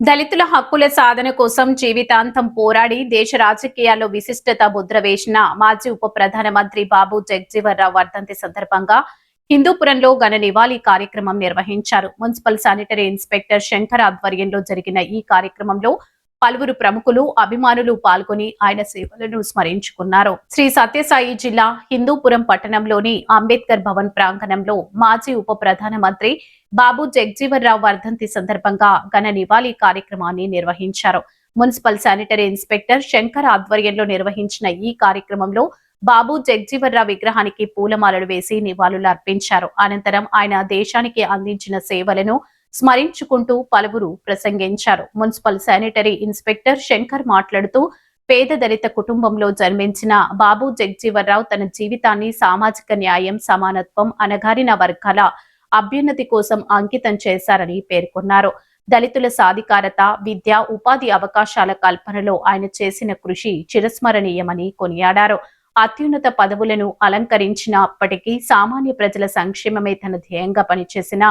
దళితుల హక్కుల సాధన కోసం జీవితాంతం పోరాడి దేశ రాజకీయాల్లో విశిష్టత ముద్ర వేసిన మాజీ ఉప ప్రధానమంత్రి బాబు జగ్జీవన్రావు వర్ధంతి సందర్భంగా హిందూపురంలో ఘన నివాళి కార్యక్రమం నిర్వహించారు. మున్సిపల్ శానిటరీ ఇన్స్పెక్టర్ శంకర్ ఆధ్వర్యంలో జరిగిన ఈ కార్యక్రమంలో పలువురు ప్రముఖులు, అభిమానులు పాల్గొని ఆయన సేవలను స్మరించుకున్నారు. శ్రీ సత్యసాయి జిల్లా హిందూపురం పట్టణంలోని అంబేద్కర్ భవన్ ప్రాంగణంలో మాజీ ఉప ప్రధానమంత్రి బాబు జగ్జీవన్రావు వర్ధంతి సందర్భంగా ఘన నివాళి కార్యక్రమాన్ని నిర్వహించారు. మున్సిపల్ శానిటరీ ఇన్స్పెక్టర్ శంకర్ ఆధ్వర్యంలో నిర్వహించిన ఈ కార్యక్రమంలో బాబు జగ్జీవన్రావు విగ్రహానికి పూలమాలలు వేసి నివాళులు అర్పించారు. అనంతరం ఆయన దేశానికి అందించిన సేవలను స్మరించుకుంటూ పలువురు ప్రసంగించారు. మున్సిపల్ శానిటరీ ఇన్స్పెక్టర్ శంకర్ మాట్లాడుతూ పేద దళిత కుటుంబంలో జన్మించిన బాబు జగ్జీవన్రావు తన జీవితాన్ని సామాజిక న్యాయం, సమానత్వం, అణగారిన వర్గాల అభ్యున్నతి కోసం అంకితం చేశారని పేర్కొన్నారు. దళితుల సాధికారత, విద్య, ఉపాధి అవకాశాల కల్పనలో ఆయన చేసిన కృషి చిరస్మరణీయమని కొనియాడారు. అత్యున్నత పదవులను అలంకరించినప్పటికీ సామాన్య ప్రజల సంక్షేమమే తన ధ్యేయంగా పనిచేసిన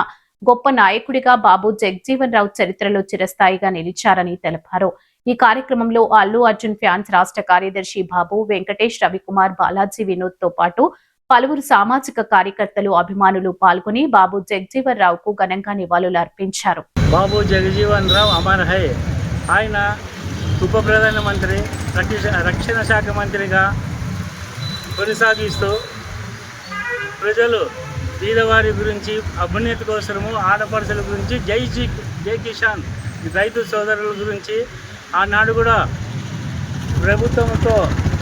గొప్ప నాయకుడిగా బాబు జగ్జీవన్రావు చరిత్రలో చిరస్థాయిగా నిలిచారని తెలిపారు. ఈ కార్యక్రమంలో అల్లు అర్జున్ ఫ్యాన్స్ రాష్ట్ర కార్యదర్శి బాబు, వెంకటేష్, రవికుమార్, బాలాజీ, వినోద్ తో పాటు పలువురు సామాజిక కార్యకర్తలు, అభిమానులు పాల్గొని బాబు జగ్జీవన్రావుకు ఘనంగా నివాళులు అర్పించారు. బాబు జగజీవన్రావు అమర్ హై. ఆయన ఉప ప్రధానమంత్రి, రక్షణ శాఖ మంత్రిగా కొనసాగిస్తూ ప్రజలు పేదవారి గురించి, అభ్యున్నతి కోసము, ఆడపడుచుల గురించి, జై కిసాన్ రైతు సోదరుల గురించి ఆనాడు కూడా ప్రభుత్వంతో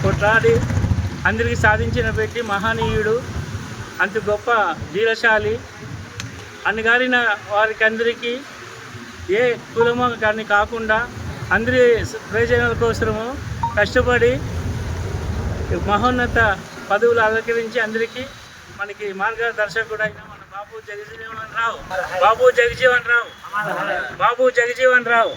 కొట్లాడి అందరికీ సాధించిన వ్యక్తి, మహనీయుడు, అంత గొప్ప ధీరశాలి. అణగారిన వారికి అందరికీ ఏ కులమో కానీ కాకుండా అందరి ప్రయోజనాల కోసము కష్టపడి మహోన్నత పదవులు అలంకరించి అందరికీ మనకి మార్గదర్శకుడు అయిన మన బాబు జగజీవన్రావు.